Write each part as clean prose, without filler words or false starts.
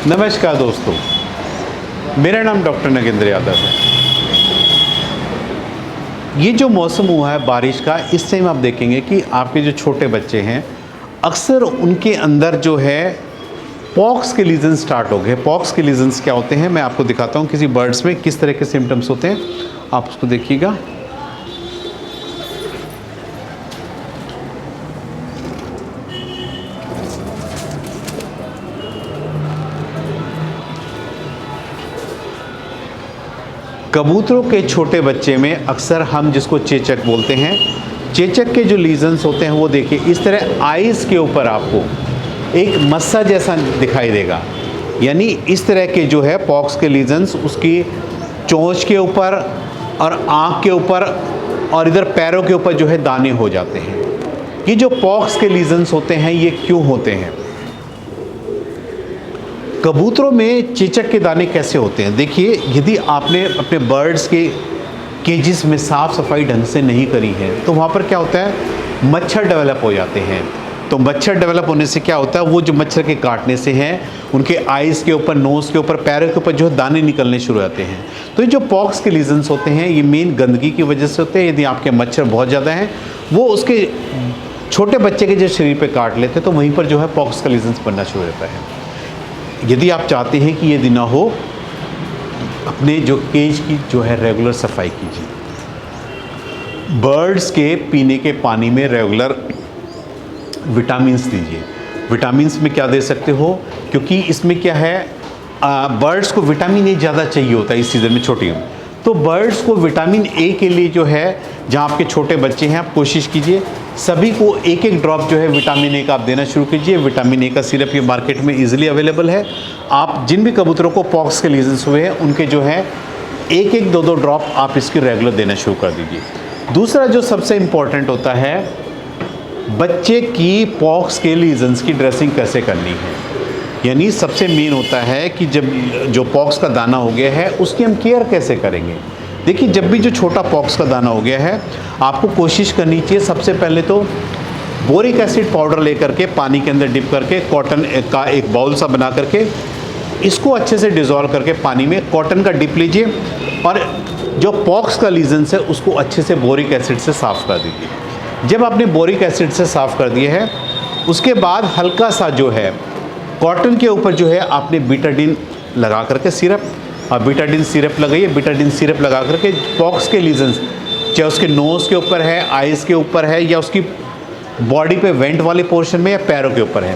नमस्कार दोस्तों, मेरा नाम डॉक्टर नगेंद्र यादव है। ये जो मौसम हुआ है बारिश का, इस टाइम आप देखेंगे कि आपके जो छोटे बच्चे हैं अक्सर उनके अंदर जो है पॉक्स के लीजन स्टार्ट हो गए। पॉक्स के लीजन्स क्या होते हैं मैं आपको दिखाता हूँ किसी बर्ड्स में किस तरह के सिम्टम्स होते हैं, आप उसको देखिएगा। कबूतरों के छोटे बच्चे में अक्सर हम जिसको चेचक बोलते हैं, चेचक के जो लीजन्स होते हैं वो देखिए इस तरह आइज़ के ऊपर आपको एक मस्सा जैसा दिखाई देगा। यानी इस तरह के जो है पॉक्स के लीजन्स उसकी चोंच के ऊपर और आँख के ऊपर और इधर पैरों के ऊपर जो है दाने हो जाते हैं। ये जो पॉक्स के लीजन्स होते हैं ये क्यों होते हैं? कबूतरों में चेचक के दाने कैसे होते हैं? देखिए, यदि आपने अपने बर्ड्स के केजेस में साफ़ सफाई ढंग से नहीं करी है तो वहाँ पर क्या होता है, मच्छर डेवलप हो जाते हैं। तो मच्छर डेवलप होने से क्या होता है, वो जो मच्छर के काटने से हैं उनके आइज़ के ऊपर, नोज़ के ऊपर, पैरों के ऊपर जो है दाने निकलने शुरू हो जाते हैं। तो ये जो पॉक्स के लीजन्स होते हैं ये मेन गंदगी की वजह से होते हैं। यदि आपके मच्छर बहुत ज़्यादा हैं वो उसके छोटे बच्चे के जो शरीर पर काट लेते हैं तो वहीं पर जो है पॉक्स का लीजन्स बनना शुरू हो जाता है। यदि आप चाहते हैं कि ये दिन ना हो, अपने जो केज की जो है रेगुलर सफाई कीजिए। बर्ड्स के पीने के पानी में रेगुलर विटामिन्स दीजिए। विटामिन्स में क्या दे सकते हो, क्योंकि इसमें क्या है, बर्ड्स को विटामिन ए ज़्यादा चाहिए होता है इस सीज़न में छोटियों में। तो बर्ड्स को विटामिन ए के लिए जो है, जहाँ आपके छोटे बच्चे हैं आप कोशिश कीजिए सभी को एक एक ड्रॉप जो है विटामिन ए का आप देना शुरू कीजिए। विटामिन ए का सिरप ये मार्केट में इजीली अवेलेबल है। आप जिन भी कबूतरों को पॉक्स के लीजन्स हुए हैं उनके जो है एक एक दो दो ड्रॉप आप इसकी रेगुलर देना शुरू कर दीजिए। दूसरा जो सबसे इम्पॉर्टेंट होता है, बच्चे की पॉक्स के लीजन्स की ड्रेसिंग कैसे करनी है। यानी सबसे मेन होता है कि जब जो पॉक्स का दाना हो गया है उसकी हम केयर कैसे करेंगे। देखिए, जब भी जो छोटा पॉक्स का दाना हो गया है आपको कोशिश करनी चाहिए सबसे पहले तो बोरिक एसिड पाउडर लेकर के पानी के अंदर डिप करके कॉटन का एक बाउल सा बना करके इसको अच्छे से डिज़ोल्व करके पानी में कॉटन का डिप लीजिए और जो पॉक्स का लीजन्स है उसको अच्छे से बोरिक एसिड से साफ़ कर दीजिए। जब आपने बोरिक एसिड से साफ़ कर दिया है उसके बाद हल्का सा जो है कॉटन के ऊपर जो है आपने बीटाडीन लगा करके सिरप, और बीटाडीन सिरप लगाइए। बीटाडीन सिरप लगा करके पॉक्स के लीजन्स, चाहे उसके नोज़ के ऊपर है, आइज़ के ऊपर है या उसकी बॉडी पे वेंट वाले पोर्शन में या पैरों के ऊपर है,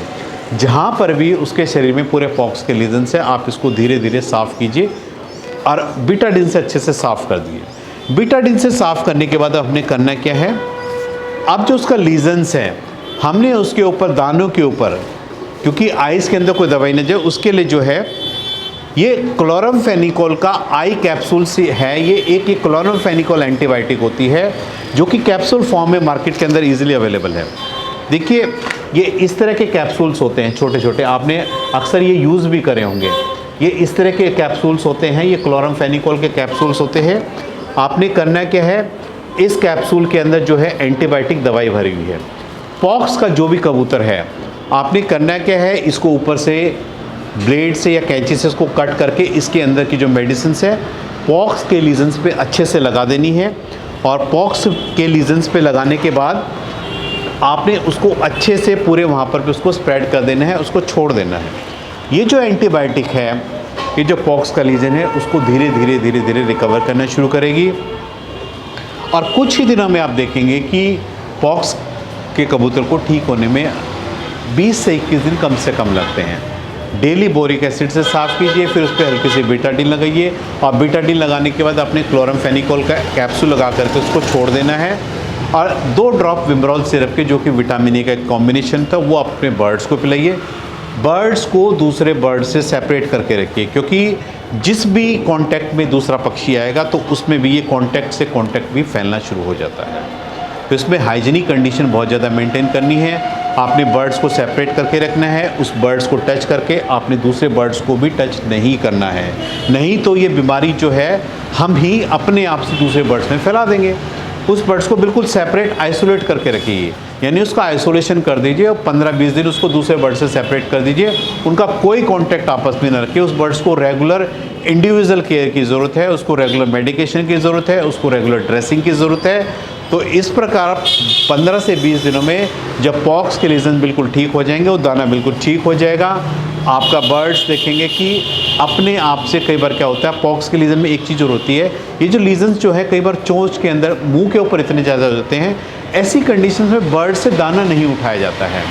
जहाँ पर भी उसके शरीर में पूरे पॉक्स के लीजन्स है आप इसको धीरे धीरे साफ़ कीजिए और बीटाडीन से अच्छे से साफ़ कर दिए। बीटाडीन से साफ़ करने के बाद हमने करना क्या है, अब जो उसका लीजन्स है हमने उसके ऊपर दानों के ऊपर, क्योंकि आइज़ के अंदर कोई दवाई न जाए उसके लिए जो है ये क्लोरामफेनिकोल का आई कैप्सूल से है। ये एक क्लोरामफेनिकोल एंटीबायोटिक होती है जो कि कैप्सूल फॉर्म में मार्केट के अंदर इजीली अवेलेबल है। देखिए, ये इस तरह के कैप्सूल्स होते हैं छोटे छोटे, आपने अक्सर ये यूज़ भी करे होंगे। ये इस तरह के कैप्सूल्स होते हैं, ये क्लोरामफेनिकोल के कैप्सूल्स होते हैं। आपने करना क्या है, इस कैप्सूल के अंदर जो है एंटीबायोटिक दवाई भरी हुई है। पॉक्स का जो भी कबूतर है आपने करना क्या है, इसको ऊपर से ब्लेड से या कैंची से इसको कट करके इसके अंदर की जो मेडिसिन है पॉक्स के लीजन्स पे अच्छे से लगा देनी है। और पॉक्स के लीजन्स पे लगाने के बाद आपने उसको अच्छे से पूरे वहाँ पर उसको स्प्रेड कर देना है, उसको छोड़ देना है। ये जो एंटीबायोटिक है, ये जो पॉक्स का लीजन है उसको धीरे धीरे धीरे धीरे रिकवर करना शुरू करेगी और कुछ ही दिनों में आप देखेंगे कि पॉक्स के कबूतर को ठीक होने में 20 से 21 दिन कम से कम लगते हैं। डेली बोरिक एसिड से साफ़ कीजिए, फिर उस पर हल्की सी बीटाडीन लगाइए और बीटाडीन लगाने के बाद अपने क्लोरामफेनिकोल का कैप्सूल लगा करके उसको छोड़ देना है और 2 ड्रॉप विमरॉल सिरप के, जो कि विटामिन ए का एक कॉम्बिनेशन था, वो अपने बर्ड्स को पिलाइए। बर्ड्स को दूसरे बर्ड से सेपरेट करके रखिए, क्योंकि जिस भी कांटेक्ट में दूसरा पक्षी आएगा तो उसमें भी ये कांटेक्ट से कांटेक्ट भी फैलना शुरू हो जाता है। तो इसमें हाइजीनिक कंडीशन बहुत ज़्यादा मेंटेन करनी है। आपने बर्ड्स को सेपरेट करके रखना है, उस बर्ड्स को टच करके आपने दूसरे बर्ड्स को भी टच नहीं करना है, नहीं तो ये बीमारी जो है हम ही अपने आप से दूसरे बर्ड्स में फैला देंगे। उस बर्ड्स को बिल्कुल सेपरेट आइसोलेट करके रखिए, यानी उसका आइसोलेशन कर दीजिए और 15-20 दिन उसको दूसरे बर्ड से सेपरेट कर दीजिए। उनका कोई कांटेक्ट आपस में न रखिए। उस बर्ड्स को रेगुलर इंडिविजुअल केयर की ज़रूरत है, उसको रेगुलर मेडिकेशन की ज़रूरत है, उसको रेगुलर ड्रेसिंग की ज़रूरत है। तो इस प्रकार 15 से 20 दिनों में जब पॉक्स के लीजन बिल्कुल ठीक हो जाएंगे, वो दाना बिल्कुल ठीक हो जाएगा, आपका बर्ड्स देखेंगे कि अपने आप से। कई बार क्या होता है पॉक्स के लीजन में एक चीज़ और होती है, ये जो लीजन्स जो है कई बार चोंच के अंदर मुंह के ऊपर इतने ज़्यादा होते हैं, ऐसी कंडीशंस में बर्ड से दाना नहीं उठाया जाता है।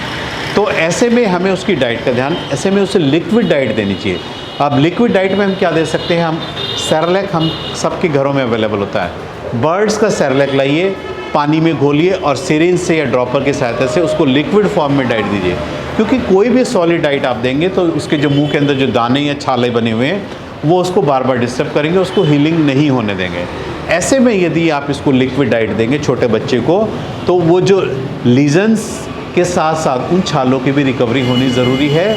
तो ऐसे में हमें उसकी डाइट का ध्यान, ऐसे में उसे लिक्विड डाइट देनी चाहिए। अब लिक्विड डाइट में हम क्या दे सकते हैं, हम सेरेलैक हम सबके घरों में अवेलेबल होता है। बर्ड्स का सेरेलैक लाइए, पानी में घोलिए और सिरिंज से या ड्रॉपर की सहायता से उसको लिक्विड फॉर्म में डाइट दीजिए। क्योंकि कोई भी सॉलिड डाइट आप देंगे तो उसके जो मुंह के अंदर जो दाने या छाले बने हुए हैं वो उसको बार बार डिस्टर्ब करेंगे, उसको हीलिंग नहीं होने देंगे। ऐसे में यदि आप इसको लिक्विड डाइट देंगे छोटे बच्चे को, तो वो जो लीजन्स के साथ साथ उन छालों की भी रिकवरी होनी ज़रूरी है।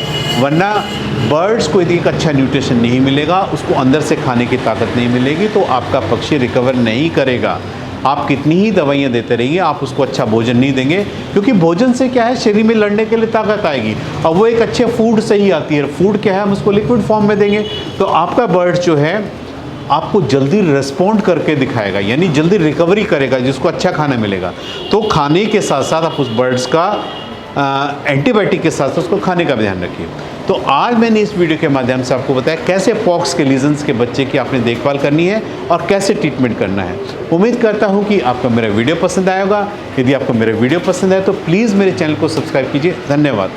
वरना बर्ड्स को यदि एक अच्छा न्यूट्रिशन नहीं मिलेगा, उसको अंदर से खाने की ताकत नहीं मिलेगी, तो आपका पक्षी रिकवर नहीं करेगा। आप कितनी ही दवाइयाँ देते रहिए, आप उसको अच्छा भोजन नहीं देंगे, क्योंकि भोजन से क्या है शरीर में लड़ने के लिए ताकत आएगी। अब वो एक अच्छे फूड से ही आती है। फूड क्या है, हम उसको लिक्विड फॉर्म में देंगे तो आपका बर्ड जो है आपको जल्दी रिस्पॉन्ड करके दिखाएगा, यानी जल्दी रिकवरी करेगा, जिसको अच्छा खाना मिलेगा। तो खाने के साथ साथ आप उस बर्ड्स का एंटीबायोटिक के साथ उसको खाने का भी ध्यान रखिए। तो आज मैंने इस वीडियो के माध्यम से आपको बताया कैसे पॉक्स के लीजन्स के बच्चे की आपने देखभाल करनी है और कैसे ट्रीटमेंट करना है। उम्मीद करता हूँ कि आपको मेरा वीडियो पसंद आया होगा। यदि आपको मेरा वीडियो पसंद आए तो प्लीज़ मेरे चैनल को सब्सक्राइब कीजिए। धन्यवाद।